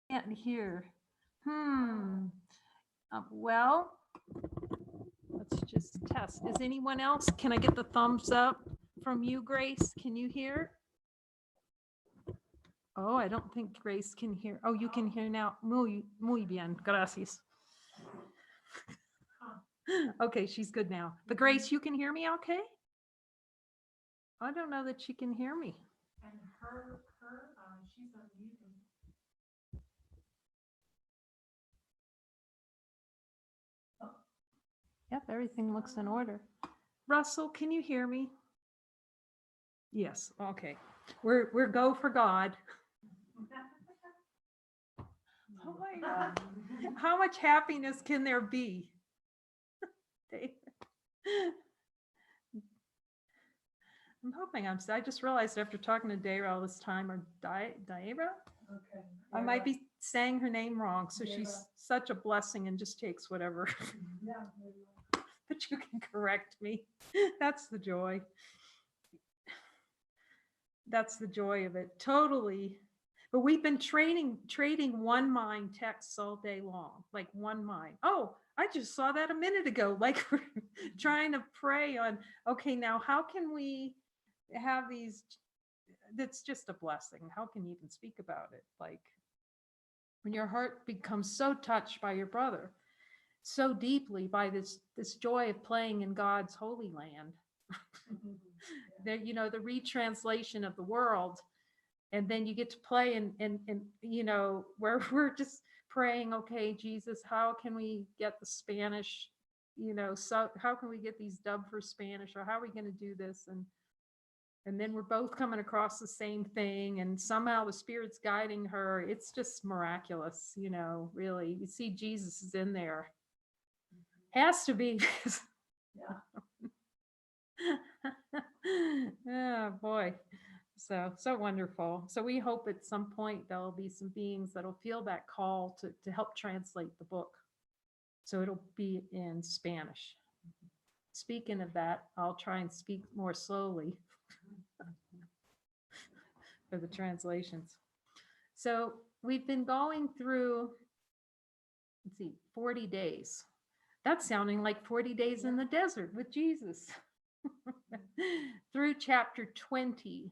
Can't hear. Well, let's just test. Is anyone else? Can I get the thumbs up from you, Grace? Can you hear? Oh, I don't think Grace can hear. Oh, you can hear now. Muy bien. Gracias. Okay, she's good now. But Grace, you can hear me okay? I don't know that she can hear me. And she's unmuted. Yep, everything looks in order. Russell, can you hear me? Yes, okay. We're go for God. Oh my God. How much happiness can there be? I'm hoping I just realized after talking to Dara all this time, or Daira? Okay. I might be saying her name wrong, so she's such a blessing and just takes whatever. Yeah. But you can correct me. That's the joy. That's the joy of it. Totally. But we've been trading one mind texts all day long, like one mind. Oh, I just saw that a minute ago. Like we're trying to pray on, okay, now how can we have these? That's just a blessing. How can you even speak about it? Like when your heart becomes so touched by your brother, so deeply by this joy of playing in God's holy land. That, you know, the retranslation of the world, and then you get to play and you know, where we're just praying, okay, Jesus, how can we get the Spanish, you know, so how can we get these dubbed for Spanish, or how are we going to do this? And then we're both coming across the same thing, and somehow the Spirit's guiding her. It's just miraculous, you know, really. You see Jesus is in there. Has to be. Yeah. Oh boy. So wonderful. So we hope at some point there'll be some beings that'll feel that call to help translate the book. So it'll be in Spanish. Speaking of that, I'll try and speak more slowly for the translations. So we've been going through, let's see, 40 days. That's sounding like 40 days in the desert with Jesus. Through chapter 20.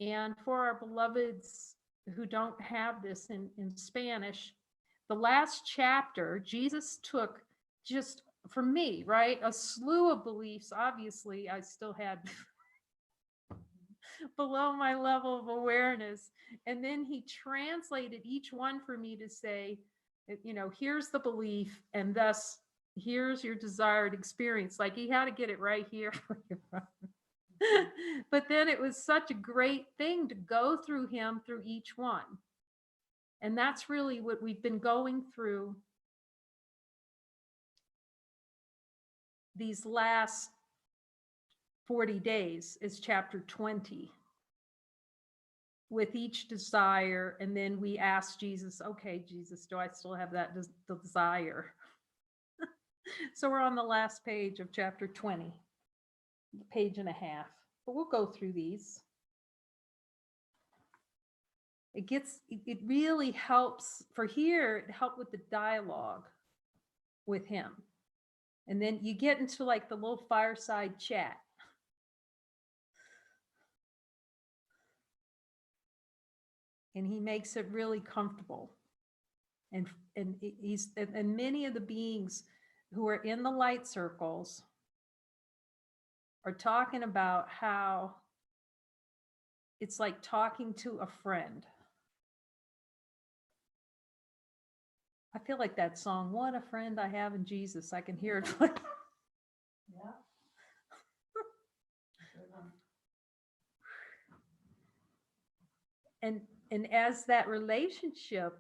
And for our beloveds who don't have this in Spanish, the last chapter, Jesus took, just for me, right, a slew of beliefs. Obviously, I still had below my level of awareness. And then he translated each one for me to say, you know, here's the belief, and thus here's your desired experience. Like he had to get it right here. But then it was such a great thing to go through him through each one. And that's really what we've been going through these last 40 days, is chapter 20. With each desire, and then we ask Jesus, okay, Jesus, do I still have that desire? So we're on the last page of chapter 20, page and a half, but we'll go through these. It really helps for here, it helped with the dialogue with him. And then you get into like the little fireside chat. And he makes it really comfortable. And many of the beings who are in the light circles are talking about how it's like talking to a friend. I feel like that song, "What a Friend I Have in Jesus." I can hear it. Yeah. And as that relationship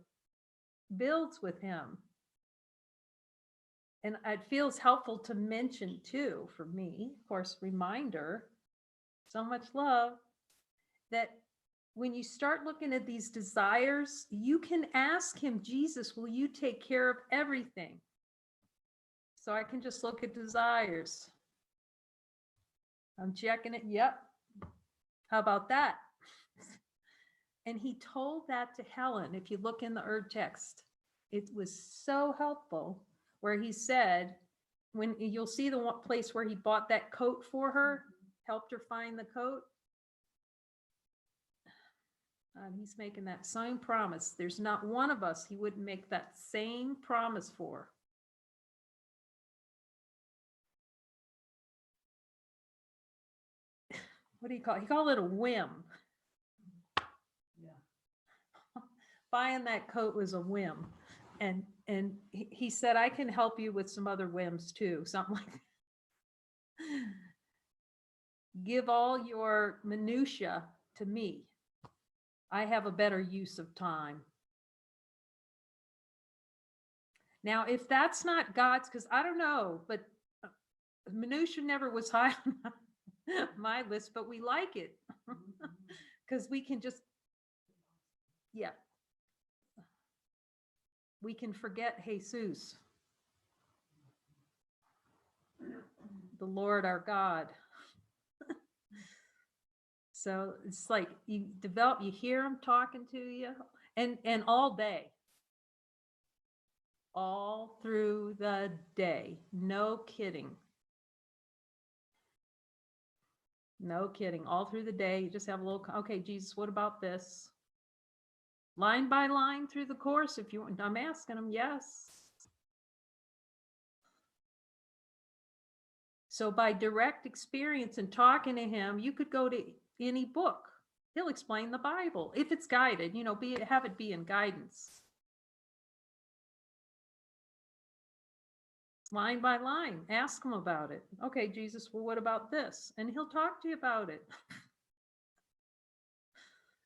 builds with him, and it feels helpful to mention too, for me, of course, reminder, so much love, that when you start looking at these desires, you can ask him, Jesus, will you take care of everything? So I can just look at desires. I'm checking it. Yep. How about that? And he told that to Helen. If you look in the Erd text, it was so helpful, where he said, when you'll see the one place where he bought that coat for her, helped her find the coat. He's making that same promise. There's not one of us he wouldn't make that same promise for. What do you call it? He called it a whim. Yeah. Buying that coat was a whim. And he said, I can help you with some other whims too, something like that. Give all your minutia to me. I have a better use of time. Now, if that's not God's, because I don't know, but minutia never was high on my list, but we like it because we can just, yeah, we can forget Jesus, the Lord our God. So it's like you hear him talking to you, and all day, all through the day. No kidding. No kidding. All through the day, you just have a little, okay, Jesus, what about this? Line by line through the course, if you want. I'm asking him, yes. So by direct experience and talking to him, you could go to any book. He'll explain the Bible if it's guided, have it be in guidance. Line by line, ask him about it. Okay, Jesus, well, what about this? And he'll talk to you about it.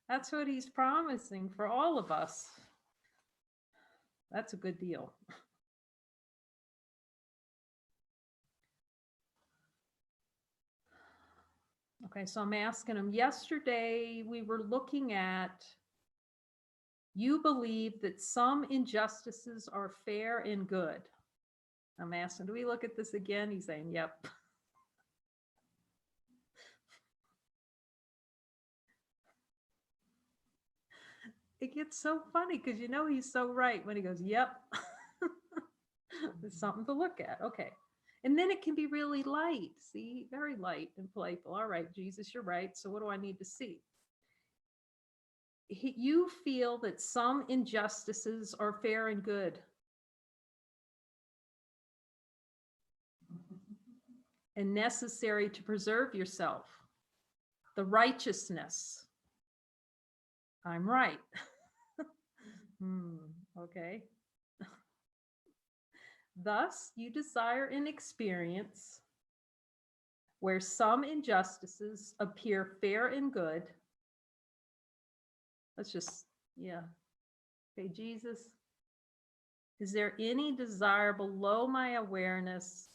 That's what he's promising for all of us. That's a good deal. Okay, so I'm asking him, yesterday we were looking at, you believe that some injustices are fair and good. I'm asking, do we look at this again? He's saying, yep. It gets so funny because he's so right when he goes, yep. There's something to look at. Okay. And then it can be really light. See, very light and playful. All right, Jesus, you're right. So what do I need to see? You feel that some injustices are fair and good. And necessary to preserve yourself. The righteousness. I'm right. Okay. Thus, you desire an experience where some injustices appear fair and good. Let's just, yeah. Okay, Jesus, is there any desire below my awareness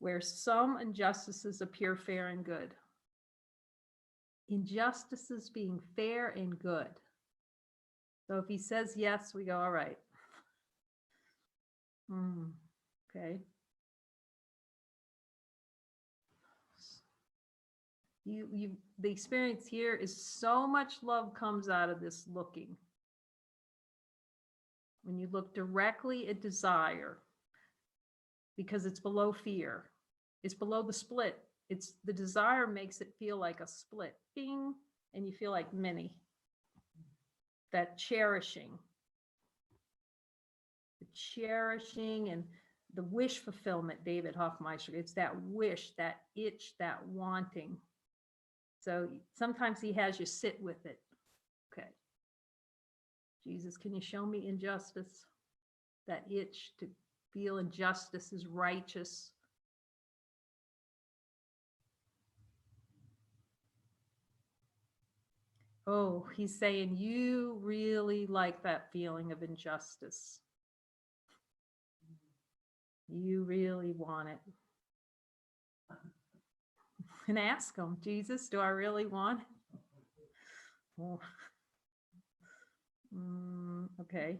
where some injustices appear fair and good? Injustices being fair and good. So if he says yes, we go, all right. Okay. The experience here is so much love comes out of this looking. When you look directly at desire, because it's below fear, it's below the split. It's the desire makes it feel like a split, bing, and you feel like many. That cherishing and the wish fulfillment, David Hoffmeister, it's that wish, that itch, that wanting. So sometimes he has you sit with it. Okay. Jesus, can you show me injustice? That itch to feel injustice is righteous. Oh, he's saying you really like that feeling of injustice. You really want it. And ask him, Jesus, do I really want it? Oh. Okay.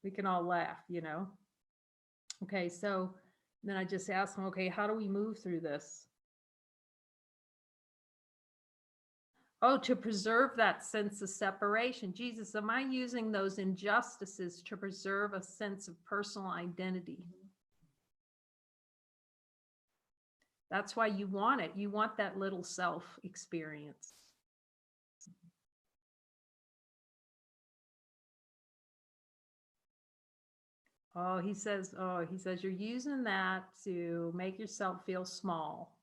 We can all laugh, Okay, so then I just ask him, okay, how do we move through this? Oh, to preserve that sense of separation. Jesus, am I using those injustices to preserve a sense of personal identity? That's why you want it. You want that little self experience. He says, you're using that to make yourself feel small.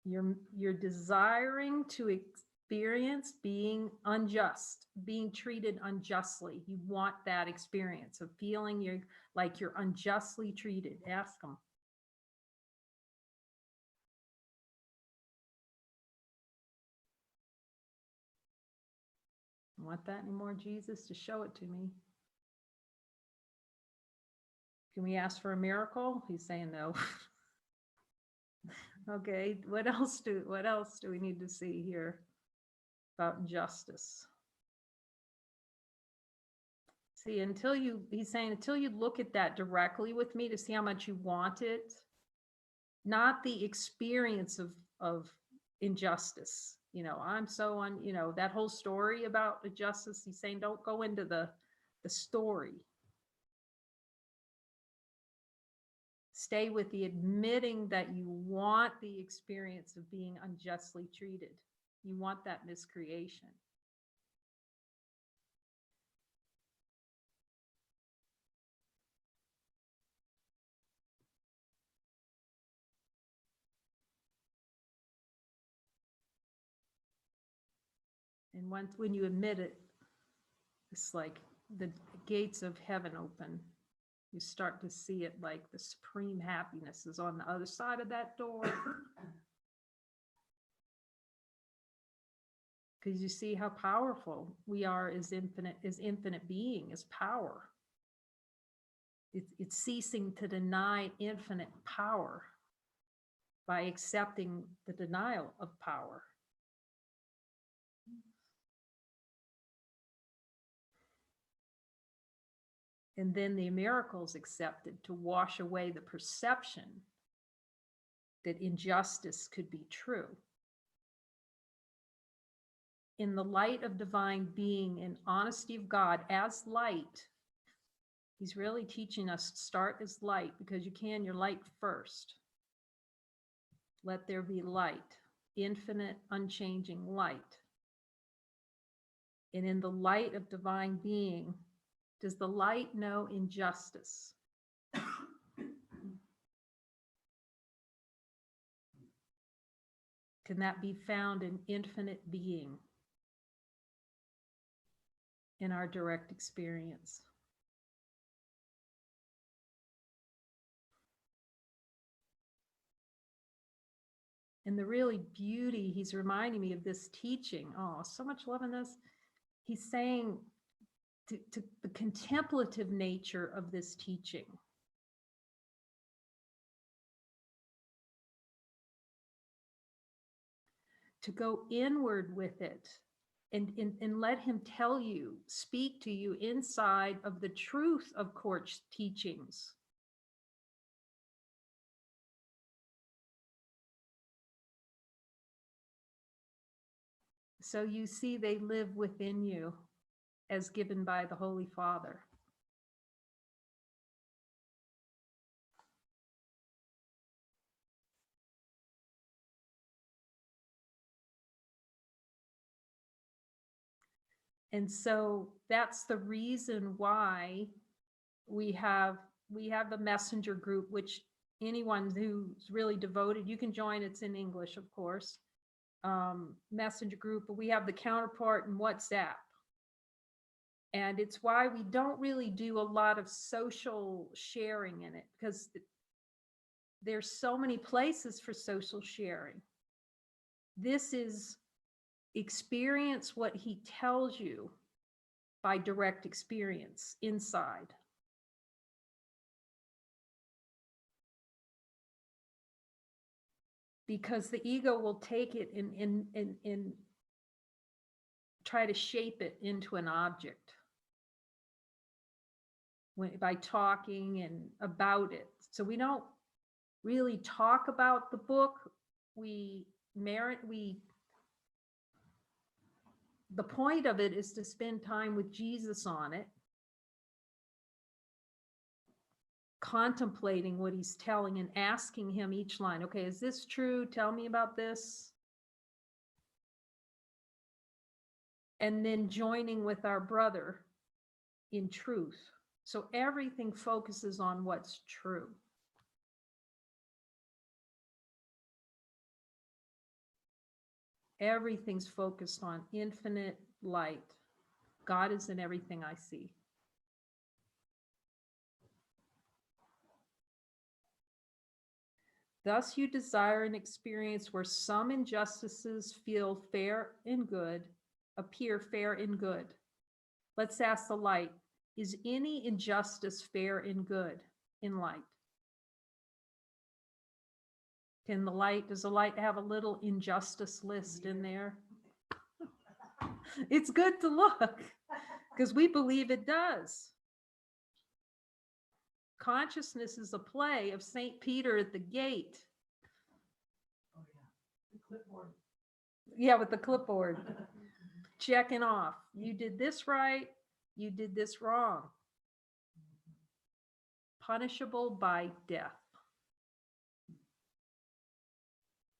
You're desiring to experience being unjust, being treated unjustly. You want that experience of feeling you're unjustly treated. Ask them. Want that anymore, Jesus? To show it to me. Can we ask for a miracle? He's saying no. Okay, what else do we need to see here about justice? See, he's saying until you look at that directly with me to see how much you want it, not the experience of injustice. I'm so that whole story about injustice. He's saying don't go into the story. Stay with the admitting that you want the experience of being unjustly treated. You want that miscreation. And when you admit it, it's like the gates of heaven open. You start to see it like the supreme happiness is on the other side of that door. Because you see how powerful we are as infinite being, as power. It's ceasing to deny infinite power by accepting the denial of power. And then the miracles accepted to wash away the perception that injustice could be true. In the light of divine being and honesty of God as light, he's really teaching us to start as light because you're light first. Let there be light, infinite, unchanging light. And in the light of divine being, does the light know injustice? Can that be found in infinite being in our direct experience? And the really beauty, he's reminding me of this teaching. Oh, so much love in this. He's saying to the contemplative nature of this teaching. To go inward with it and let him tell you, speak to you inside of the truth of Court's teachings. So you see they live within you as given by the Holy Father. And so that's the reason why we have the messenger group, which anyone who's really devoted, you can join. It's in English, of course, messenger group, but we have the counterpart in WhatsApp. And it's why we don't really do a lot of social sharing in it, because there's so many places for social sharing. This is experience what he tells you by direct experience inside. Because the ego will take it and try to shape it into an object. by talking and about it. So we don't really talk about the book. The point of it is to spend time with Jesus on it, contemplating what he's telling and asking him each line. Okay, is this true? Tell me about this. And then joining with our brother in truth. So everything focuses on what's true. Everything's focused on infinite light. God is in everything I see. Thus you desire an experience where some injustices appear fair and good. Let's ask the light, is any injustice fair and good in light? Does the light have a little injustice list in there? It's good to look because we believe it does. Consciousness is a play of St. Peter at the gate. Oh, yeah. The clipboard. Yeah, with the clipboard. Checking off. You did this right. You did this wrong. Punishable by death.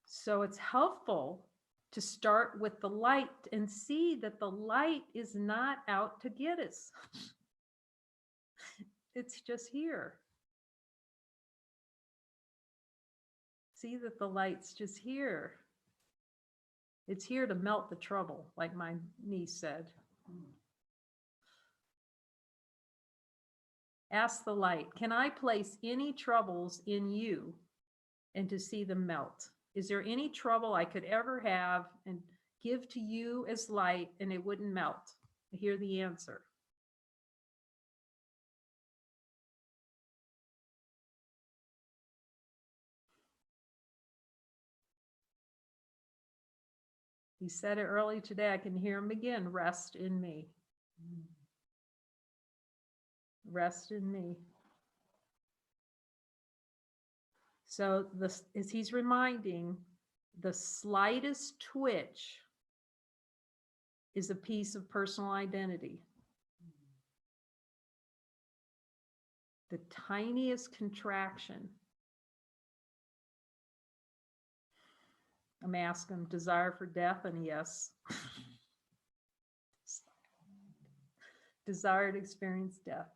So it's helpful to start with the light and see that the light is not out to get us. It's just here. See that the light's just here. It's here to melt the trouble, like my niece said. Ask the light, can I place any troubles in you and to see them melt? Is there any trouble I could ever have and give to you as light and it wouldn't melt? I hear the answer. He said it early today. I can hear him again. Rest in me. Rest in me. So as he's reminding, the slightest twitch is a piece of personal identity. The tiniest contraction. I'm asking him, desire for death, and yes. Desire to experience death.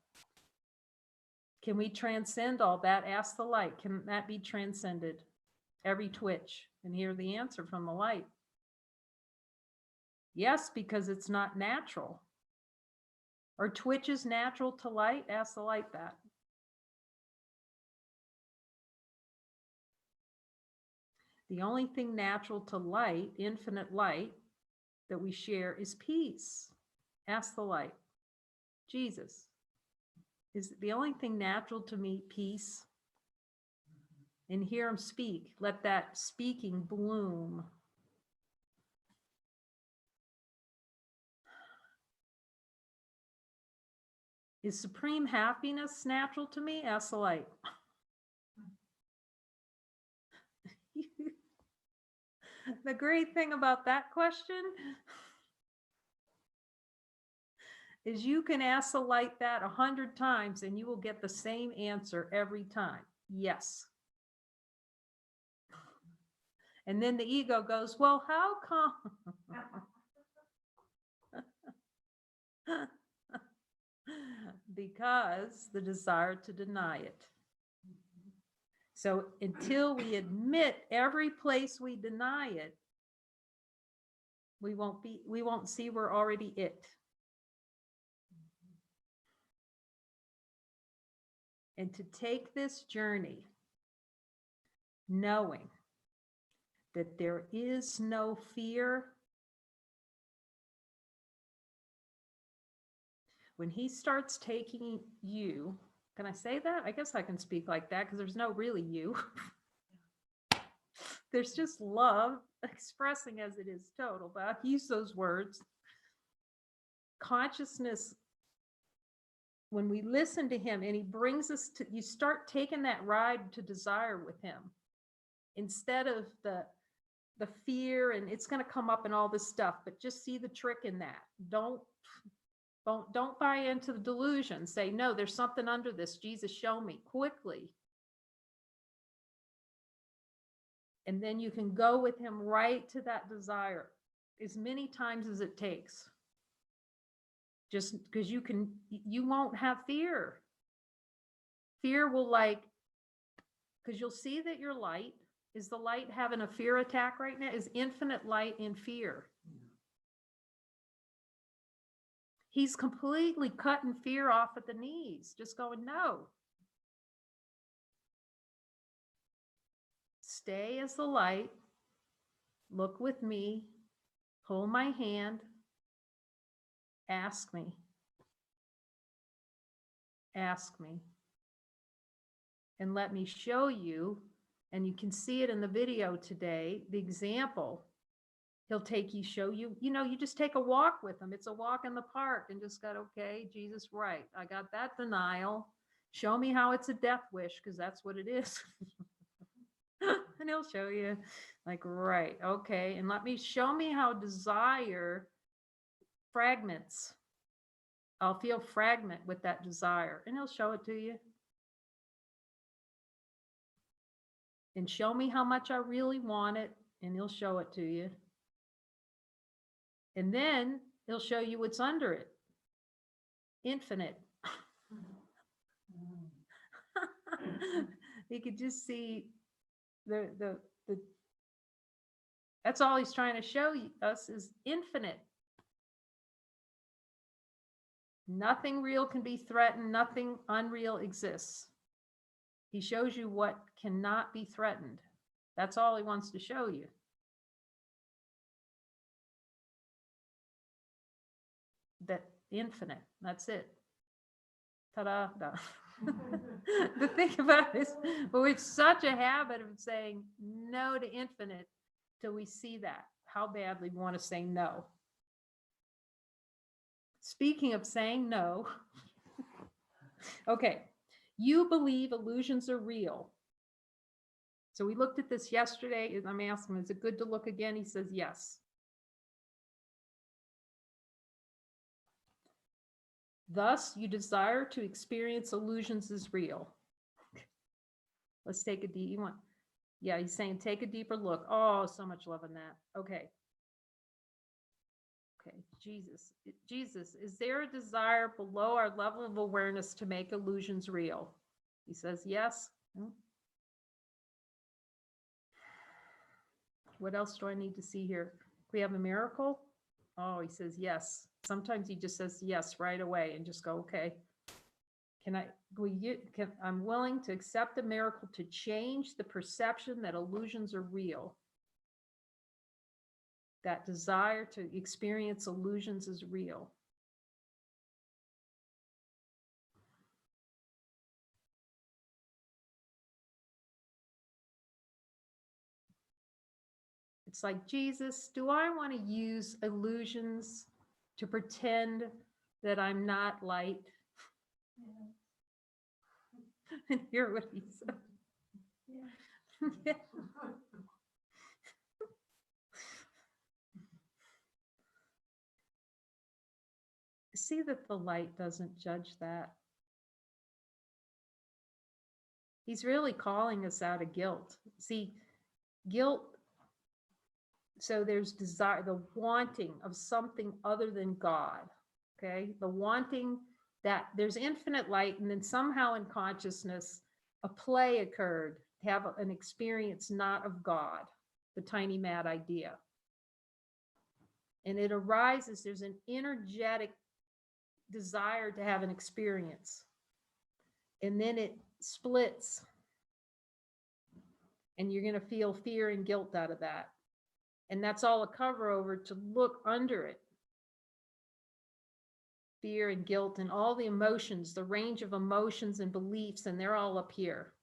Can we transcend all that? Ask the light. Can that be transcended? Every twitch. And hear the answer from the light. Yes, because it's not natural. Are twitches natural to light? Ask the light that. The only thing natural to light, infinite light, that we share is peace. Ask the light. Jesus, is the only thing natural to me peace? And hear him speak. Let that speaking bloom. Is supreme happiness natural to me? Ask the light. The great thing about that question is you can ask the light that 100 times and you will get the same answer every time. Yes. And then the ego goes, well, how come? Because the desire to deny it. So until we admit every place we deny it, we won't see we're already it. And to take this journey, knowing that there is no fear. When he starts taking you, can I say that? I guess I can speak like that because there's no really you. There's just love expressing as it is total, but I'll use those words. Consciousness when we listen to him and he brings us to, you start taking that ride to desire with him instead of the fear, and it's going to come up and all this stuff, but just see the trick in that. Don't buy into the delusion. Say, no, there's something under this. Jesus, show me quickly. And then you can go with him right to that desire as many times as it takes. Just because you won't have fear. Fear will because you'll see that your light, is the light having a fear attack right now? Is infinite light in fear? He's completely cutting fear off at the knees, just going, no. Stay as the light, look with me, hold my hand, ask me. Ask me. And let me show you, and you can see it in the video today, the example. He'll show you, you just take a walk with him. It's a walk in the park and just got, okay, Jesus, right. I got that denial. Show me how it's a death wish, because that's what it is. And he'll show you like, right, okay. And show me how desire fragments. I'll feel fragment with that desire, and he'll show it to you. And show me how much I really want it, and he'll show it to you. And then he'll show you what's under it. Infinite. You could just see the that's all he's trying to show us is infinite. Nothing real can be threatened. Nothing unreal exists. He shows you what cannot be threatened. That's all he wants to show you. That infinite. That's it. Ta-da. The thing about it is, we're such a habit of saying no to infinite till we see that, how badly we want to say no. Speaking of saying no, okay, you believe illusions are real. So we looked at this yesterday, and I'm asking him, is it good to look again? He says yes. Thus, you desire to experience illusions as real. Let's take a deep, yeah, he's saying take a deeper look. Oh, so much love in that. Okay. Okay, Jesus, is there a desire below our level of awareness to make illusions real? He says yes. What else do I need to see here? We have a miracle? Oh, he says yes. Sometimes he just says yes right away and just go, okay. I'm willing to accept a miracle to change the perception that illusions are real. That desire to experience illusions is real. It's like, Jesus, do I want to use illusions to pretend that I'm not light? Yeah. And hear what he said. Yeah. See that the light doesn't judge that. He's really calling us out of guilt. See, guilt, so there's desire, the wanting of something other than God, okay? The wanting that there's infinite light, and then somehow in consciousness, a play occurred to have an experience not of God, the tiny mad idea. And it arises, there's an energetic desire to have an experience. And then it splits. And you're going to feel fear and guilt out of that. And that's all a cover over to look under it. Fear and guilt and all the emotions, the range of emotions and beliefs, and they're all up here.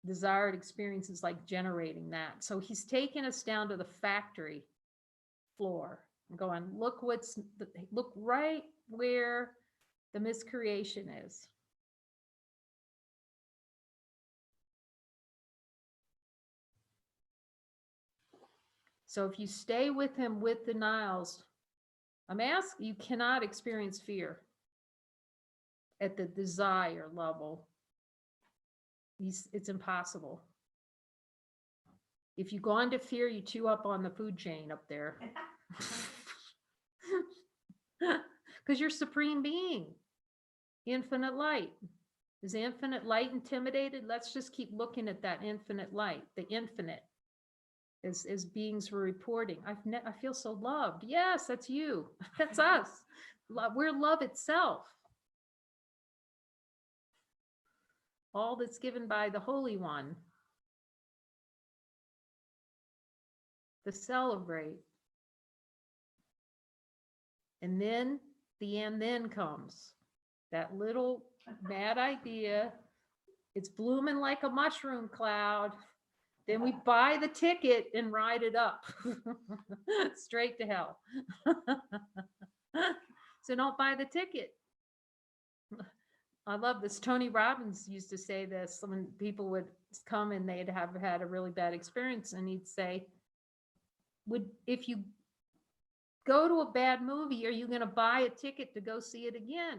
Desired experiences like generating that. So he's taken us down to the factory floor. I'm going, look right where the miscreation is. So if you stay with him with denials, I'm asking, you cannot experience fear at the desire level. It's impossible. If you go into fear, you chew up on the food chain up there. Because you're supreme being, infinite light. Is infinite light intimidated? Let's just keep looking at that infinite light, the infinite. As beings were reporting, I feel so loved. Yes, that's you. That's us. We're love itself. All that's given by the Holy One. To celebrate. And then the end then comes. That little bad idea. It's blooming like a mushroom cloud. Then we buy the ticket and ride it up straight to hell. So don't buy the ticket. I love this. Tony Robbins used to say this when people would come and they'd have had a really bad experience, and he'd say, if you go to a bad movie, are you going to buy a ticket to go see it again?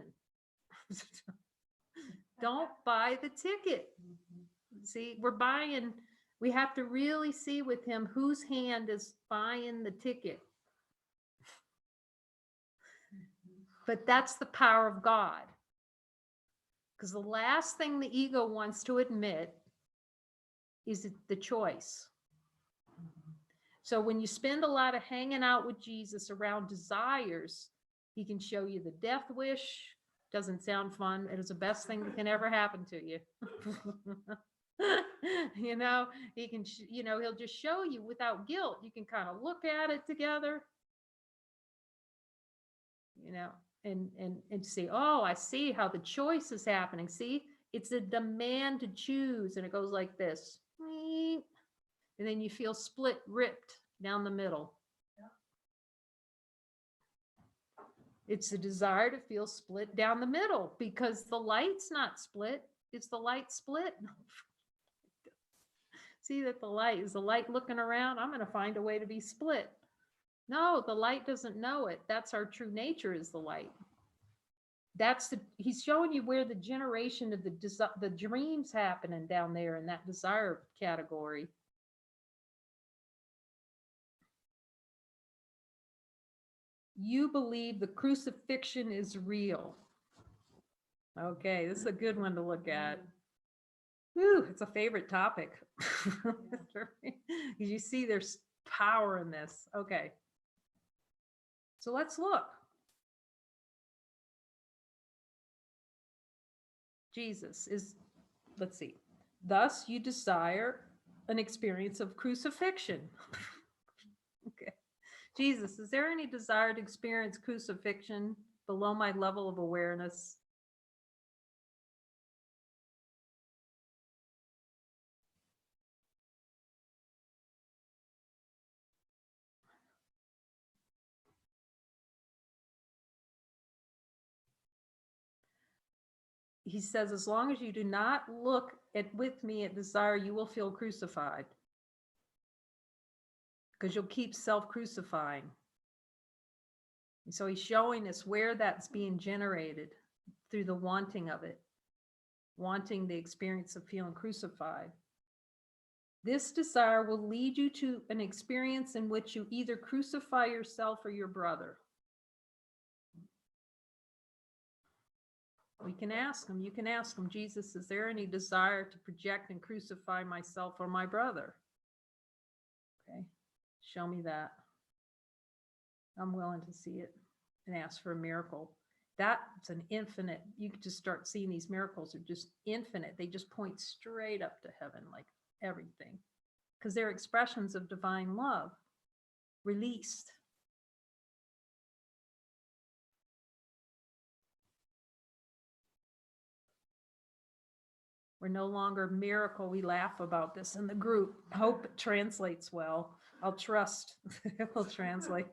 Don't buy the ticket. See, we have to really see with him whose hand is buying the ticket. But that's the power of God. Because the last thing the ego wants to admit is the choice. So when you spend a lot of hanging out with Jesus around desires, he can show you the death wish. Doesn't sound fun. It is the best thing that can ever happen to you. He can, he'll just show you without guilt. You can kind of look at it together, and say, oh, I see how the choice is happening. See, it's a demand to choose. And it goes like this. And then you feel split, ripped down the middle. Yeah. It's the desire to feel split down the middle because the light's not split. It's the light split. See that the light looking around? I'm going to find a way to be split. No, the light doesn't know it. That's our true nature, is the light. He's showing you where the generation of the dreams happening down there in that desire category. You believe the crucifixion is real. Okay, this is a good one to look at. Whew, it's a favorite topic. You see there's power in this. Okay. So let's look. Jesus is, let's see. Thus you desire an experience of crucifixion. Okay. Jesus, is there any desire to experience crucifixion below my level of awareness? He says, as long as you do not look with me at desire, you will feel crucified. Because you'll keep self-crucifying. And so he's showing us where that's being generated through the wanting of it, wanting the experience of feeling crucified. This desire will lead you to an experience in which you either crucify yourself or your brother. You can ask him, Jesus, is there any desire to project and crucify myself or my brother? Okay, show me that. I'm willing to see it and ask for a miracle. That's an infinite. You could just start seeing these miracles are just infinite. They just point straight up to heaven, like everything, because they're expressions of divine love released. We're no longer miracle. We laugh about this in the group. Hope it translates well. I'll trust it will translate.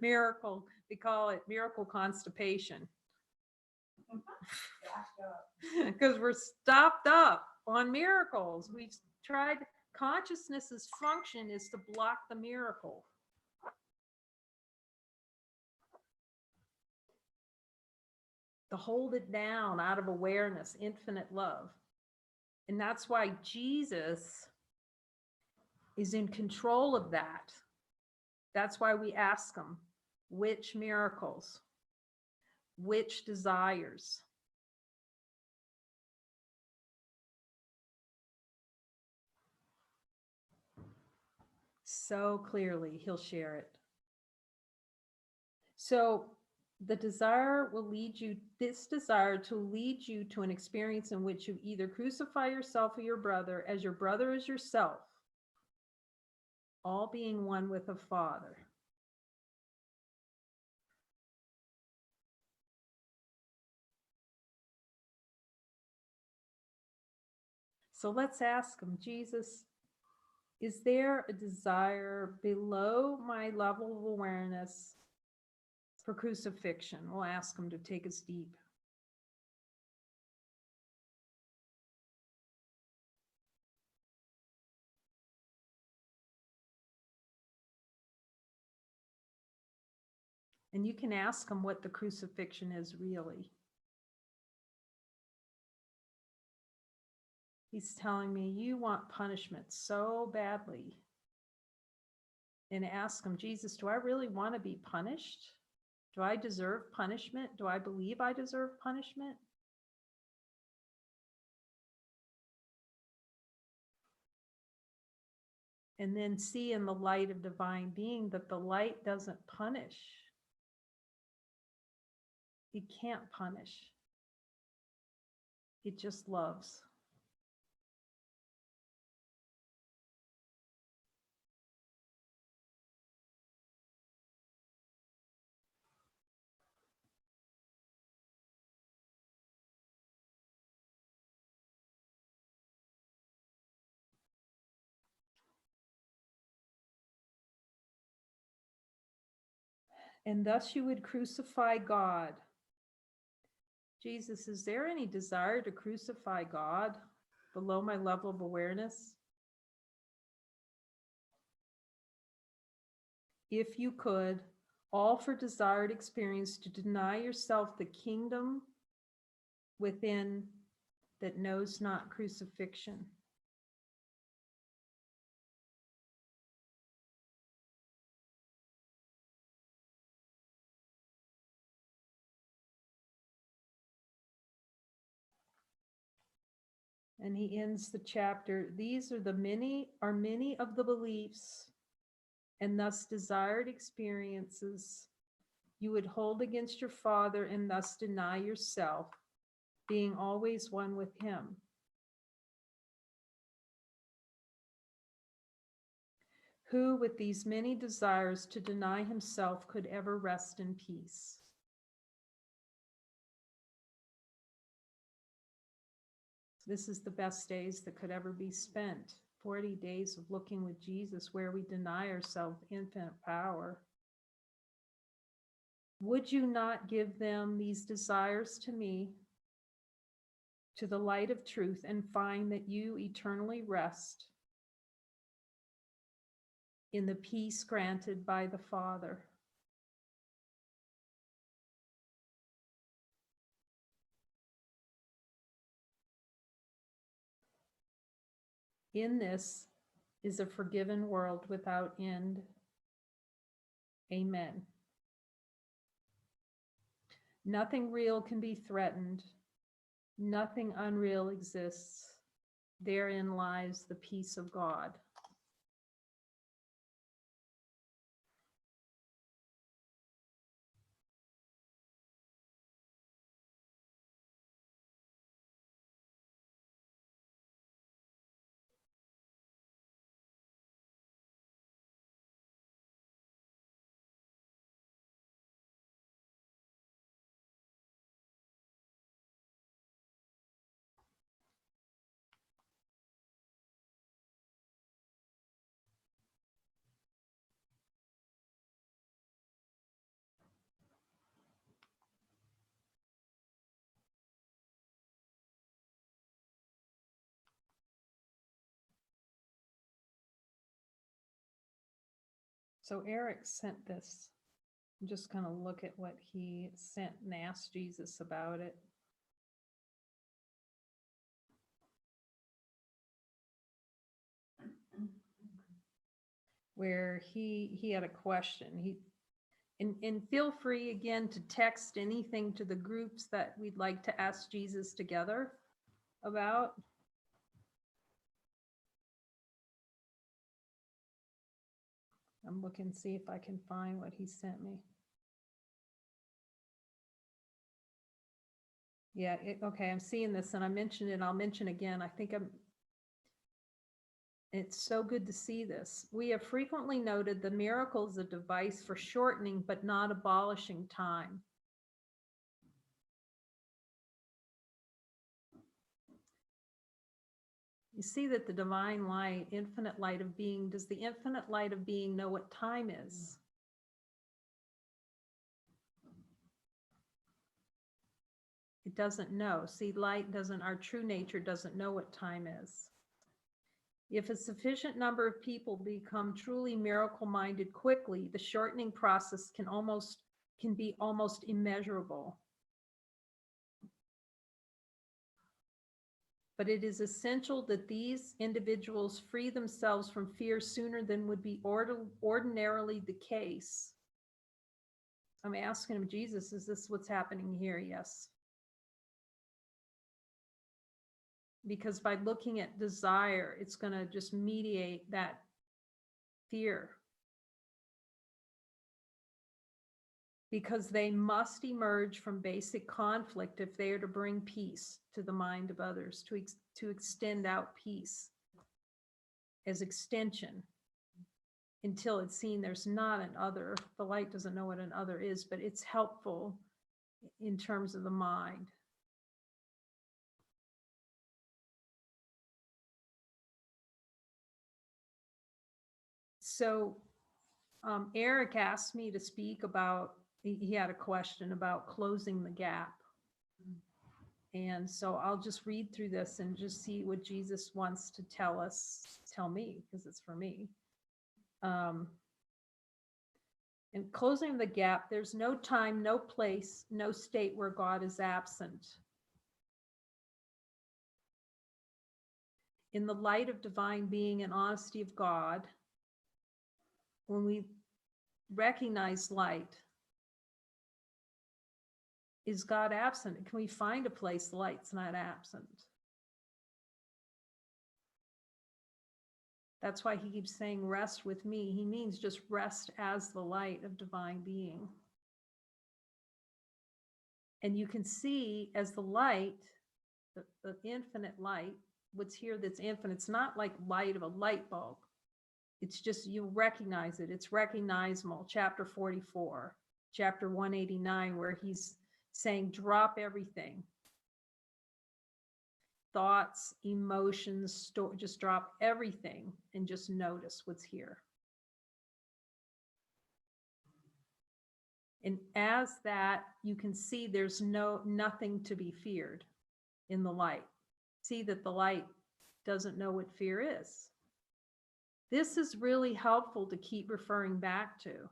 Miracle. We call it miracle constipation. Because we're stopped up on miracles. We've tried, consciousness's function is to block the miracle. To hold it down out of awareness, infinite love. And that's why Jesus is in control of that. That's why we ask him, which miracles, which desires. So clearly, he'll share it. So the desire will lead you, this desire to lead you to an experience in which you either crucify yourself or your brother as yourself, all being one with the Father. So let's ask him, Jesus, is there a desire below my level of awareness for crucifixion? We'll ask him to take us deep. And you can ask him what the crucifixion is really. He's telling me, you want punishment so badly. And ask him, Jesus, do I really want to be punished? Do I deserve punishment? Do I believe I deserve punishment? And then see in the light of divine being that the light doesn't punish. It can't punish. It just loves. And thus you would crucify God. Jesus, is there any desire to crucify God below my level of awareness? If you could, all for desired experience to deny yourself the kingdom within that knows not crucifixion. And he ends the chapter, these are many of the beliefs and thus desired experiences you would hold against your Father and thus deny yourself, being always one with him. Who with these many desires to deny himself could ever rest in peace? This is the best days that could ever be spent. 40 days of looking with Jesus where we deny ourselves infinite power. Would you not give them these desires to me, to the light of truth, and find that you eternally rest in the peace granted by the Father? In this is a forgiven world without end. Amen. Nothing real can be threatened. Nothing unreal exists. Therein lies the peace of God. So Eric sent this. I'm just going to look at what he sent and asked Jesus about it. Where he had a question. And feel free again to text anything to the groups that we'd like to ask Jesus together about. I'm looking to see if I can find what he sent me. Yeah, okay, I'm seeing this and I mentioned it, I'll mention again. It's so good to see this. We have frequently noted the miracle is a device for shortening but not abolishing time. You see that the divine light, infinite light of being, does the infinite light of being know what time is? It doesn't know. See, light doesn't, our true nature doesn't know what time is. If a sufficient number of people become truly miracle-minded quickly, the shortening process can be almost immeasurable. But it is essential that these individuals free themselves from fear sooner than would be ordinarily the case. I'm asking him, Jesus, is this what's happening here? Yes. Because by looking at desire, it's going to just mediate that fear. Because they must emerge from basic conflict if they are to bring peace to the mind of others, to extend out peace as extension until it's seen there's not an other. The light doesn't know what an other is, but it's helpful in terms of the mind. So Eric asked me to speak about, he had a question about closing the gap. And so I'll just read through this and just see what Jesus wants to tell me, because it's for me. In closing the gap, there's no time, no place, no state where God is absent. In the light of divine being and honesty of God, when we recognize light, is God absent? Can we find a place the light's not absent? That's why he keeps saying, rest with me. He means just rest as the light of divine being. And you can see as the light, the infinite light, what's here that's infinite, it's not like light of a light bulb. It's just, you recognize it. It's recognizable. Chapter 44, chapter 189, where he's saying, drop everything. Thoughts, emotions, just drop everything and just notice what's here. And as that, you can see there's nothing to be feared in the light. See that the light doesn't know what fear is. This is really helpful to keep referring back to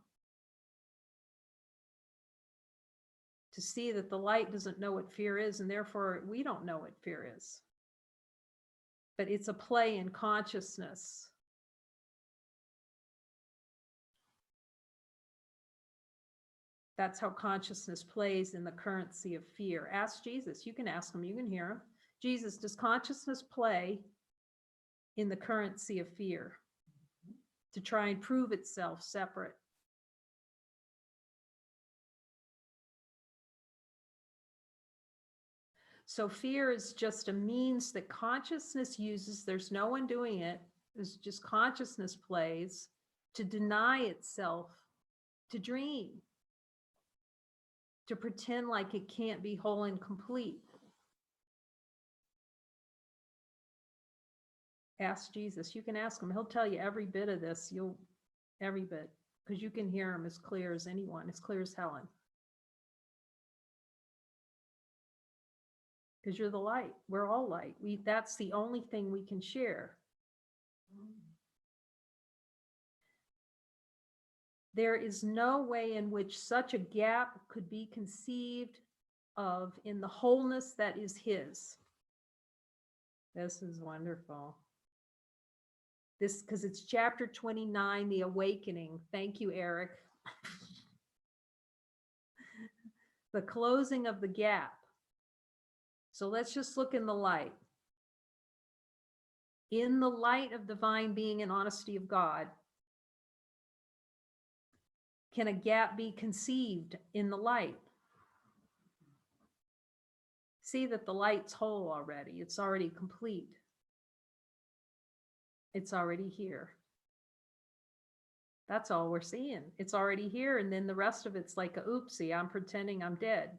see that the light doesn't know what fear is, and therefore we don't know what fear is. But it's a play in consciousness. That's how consciousness plays in the currency of fear. Ask Jesus. You can ask him. You can hear him. Jesus, does consciousness play in the currency of fear to try and prove itself separate? So fear is just a means that consciousness uses. There's no one doing it. It's just consciousness plays to deny itself, to dream, to pretend like it can't be whole and complete. Ask Jesus. You can ask him. He'll tell you every bit of this. Every bit, because you can hear him as clear as anyone, as clear as Helen. Because you're the light. We're all light. That's the only thing we can share. There is no way in which such a gap could be conceived of in the wholeness that is his. This is wonderful. This, because it's chapter 29, the awakening. Thank you, Eric. The closing of the gap. So let's just look in the light. In the light of divine being and honesty of God, can a gap be conceived in the light? See that the light's whole already. It's already complete. It's already here. That's all we're seeing. It's already here. And then the rest of it's like a oopsie. I'm pretending I'm dead.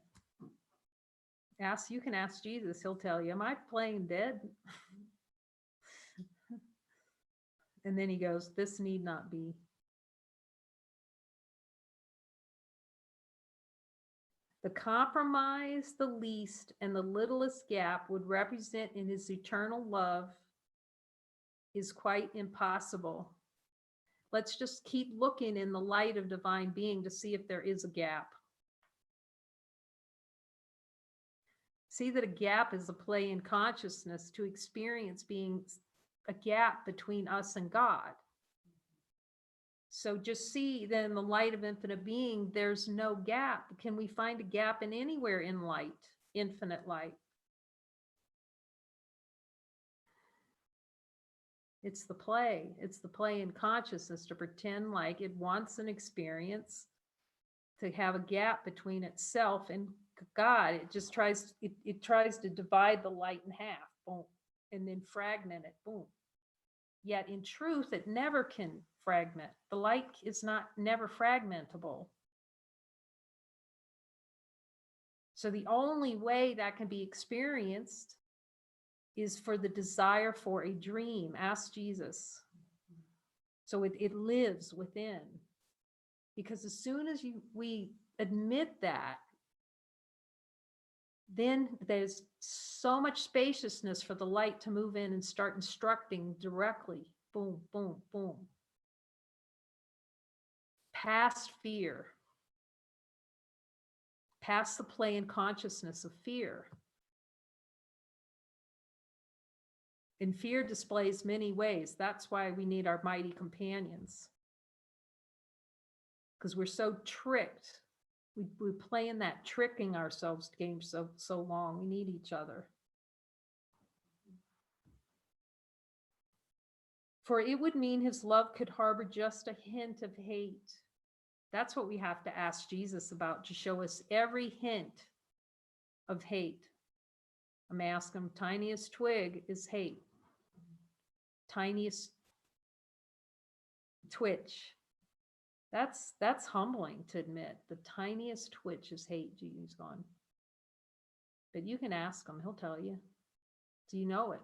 You can ask Jesus. He'll tell you, am I playing dead? And then he goes, this need not be. The compromise, the least, and the littlest gap would represent in his eternal love is quite impossible. Let's just keep looking in the light of divine being to see if there is a gap. See that a gap is a play in consciousness to experience being a gap between us and God. So just see that in the light of infinite being, there's no gap. Can we find a gap in anywhere in light, infinite light? It's the play. It's the play in consciousness to pretend like it wants an experience, to have a gap between itself and God. It just tries, it tries to divide the light in half, boom, and then fragment it, boom. Yet in truth, it never can fragment. The light is never fragmentable. So the only way that can be experienced is for the desire for a dream. Ask Jesus. So it lives within. Because as soon as we admit that, then there's so much spaciousness for the light to move in and start instructing directly. Boom, boom, boom. Past fear. Past the play and consciousness of fear. And fear displays many ways. That's why we need our mighty companions. Because we're so tricked. We play in that tricking ourselves game so long. We need each other. For it would mean his love could harbor just a hint of hate. That's what we have to ask Jesus about, to show us every hint of hate. I'm asking him, tiniest twig is hate. Tiniest twitch. That's humbling to admit. The tiniest twitch is hate, Jesus gone. But you can ask him, he'll tell you. Do you know it?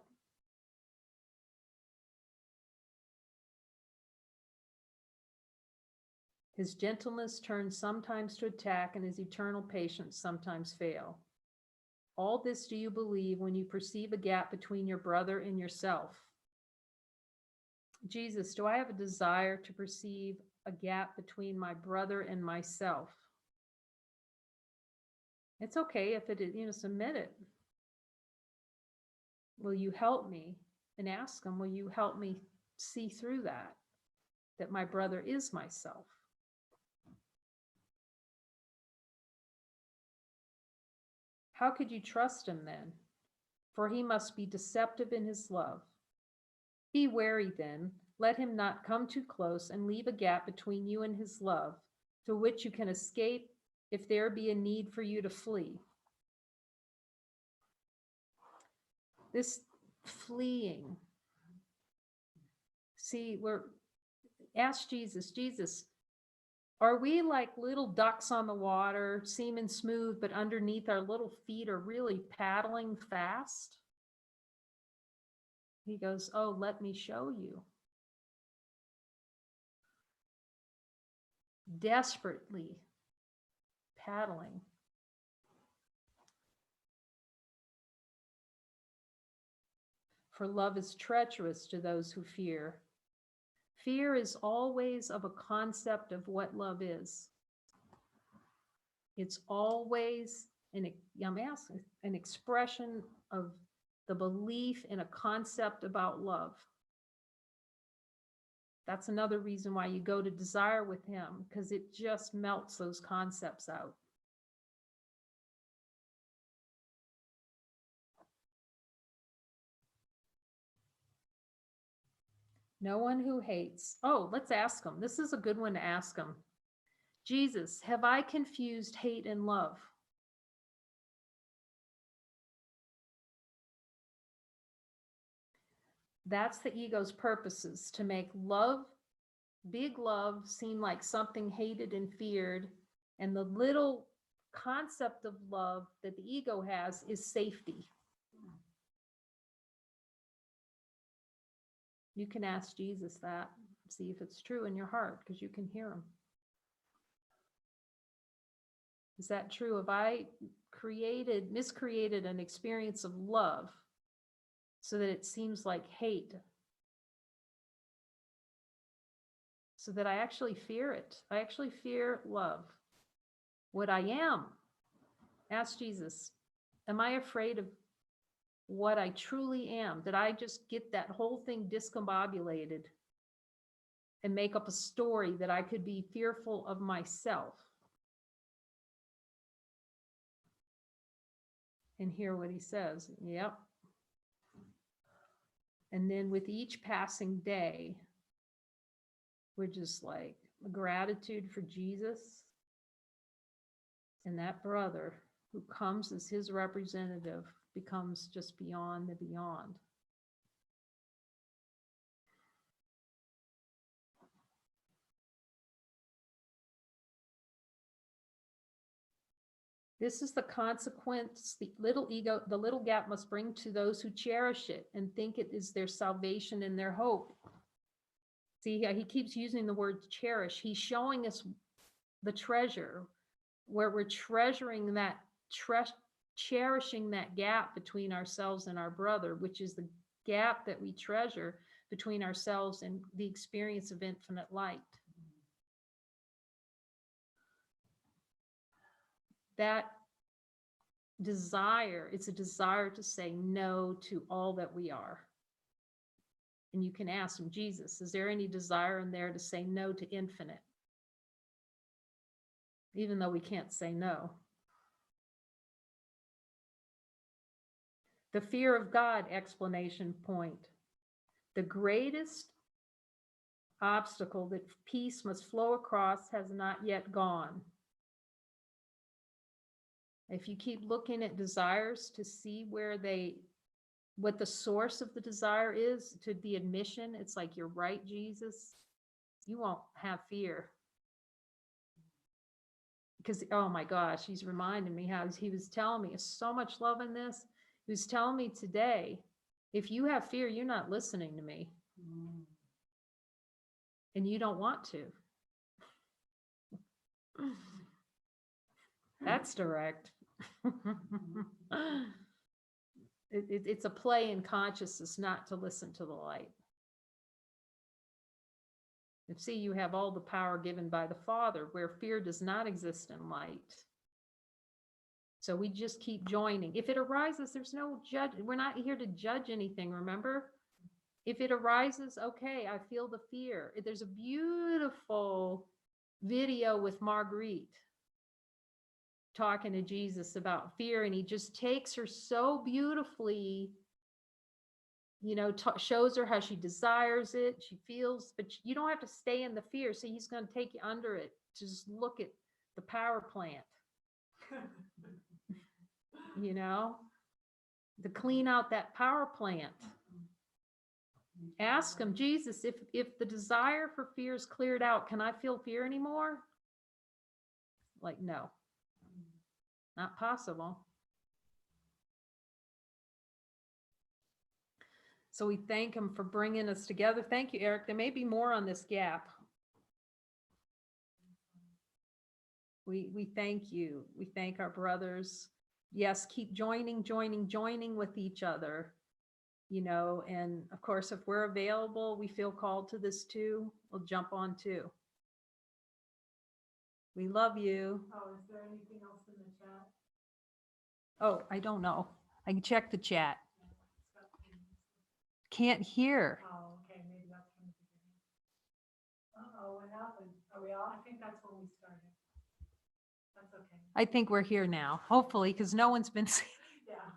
His gentleness turns sometimes to attack, and his eternal patience sometimes fail. All this do you believe when you perceive a gap between your brother and yourself? Jesus, do I have a desire to perceive a gap between my brother and myself? It's okay if it is, submit it. Will you help me? And ask him, will you help me see through that my brother is myself? How could you trust him then? For he must be deceptive in his love. Be wary then, let him not come too close and leave a gap between you and his love, through which you can escape if there be a need for you to flee. This fleeing. See, ask Jesus, are we like little ducks on the water, seeming smooth, but underneath our little feet are really paddling fast? He goes, oh, let me show you. Desperately paddling. For love is treacherous to those who fear. Fear is always of a concept of what love is. It's always an expression of the belief in a concept about love. That's another reason why you go to desire with him, because it just melts those concepts out. No one who hates. Oh, let's ask him. This is a good one to ask him. Jesus, have I confused hate and love? That's the ego's purposes, to make love, big love, seem like something hated and feared. And the little concept of love that the ego has is safety. You can ask Jesus that, see if it's true in your heart, because you can hear him. Is that true? Have I miscreated an experience of love so that it seems like hate? So that I actually fear it. I actually fear love. What I am. Ask Jesus, am I afraid of what I truly am? Did I just get that whole thing discombobulated and make up a story that I could be fearful of myself? And hear what he says. Yep. And then with each passing day, we're just like gratitude for Jesus and that brother who comes as his representative becomes just beyond the beyond. This is the consequence the little gap must bring to those who cherish it and think it is their salvation and their hope. See, he keeps using the word cherish. He's showing us the treasure, where we're treasuring that, cherishing that gap between ourselves and our brother, which is the gap that we treasure between ourselves and the experience of infinite light. That desire, it's a desire to say no to all that we are. And you can ask him, Jesus, is there any desire in there to say no to infinite? Even though we can't say no. The fear of God, explanation point. The greatest obstacle that peace must flow across has not yet gone. If you keep looking at desires to see what the source of the desire is, to the admission, it's like, you're right, Jesus, you won't have fear. Because, oh my gosh, he's reminding me how he was telling me, so much love in this. He was telling me today, if you have fear, you're not listening to me. And you don't want to. That's direct. It's a play in consciousness not to listen to the light. And see, you have all the power given by the Father, where fear does not exist in light. So we just keep joining. If it arises, there's no judge. We're not here to judge anything, remember? If it arises, okay, I feel the fear. There's a beautiful video with Marguerite talking to Jesus about fear, and he just takes her so beautifully, shows her how she desires it, she feels, but you don't have to stay in the fear. So he's going to take you under it to just look at the power plant, to clean out that power plant. Ask him, Jesus, if the desire for fear is cleared out, can I feel fear anymore? Like, no, not possible. So we thank him for bringing us together. Thank you, Eric. There may be more on this gap. We thank you. We thank our brothers. Yes, keep joining with each other. you know, and of course, if we're available, we feel called to this too, we'll jump on too. We love you. Oh, is there anything else in the chat? Oh, I don't know. I can check the chat. Can't hear. Oh, okay, maybe that's from the beginning. Uh-oh, what happened? Are we all? I think that's when we started. That's okay. I think we're here now, hopefully, because no one's been,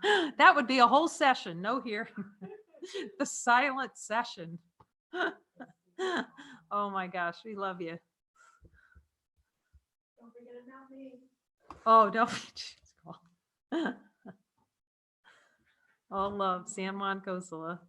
Yeah. that would be a whole session, no hearing. The silent session. Oh my gosh, we love you. Don't forget about me. Oh, don't. All love, San Juan Kosala.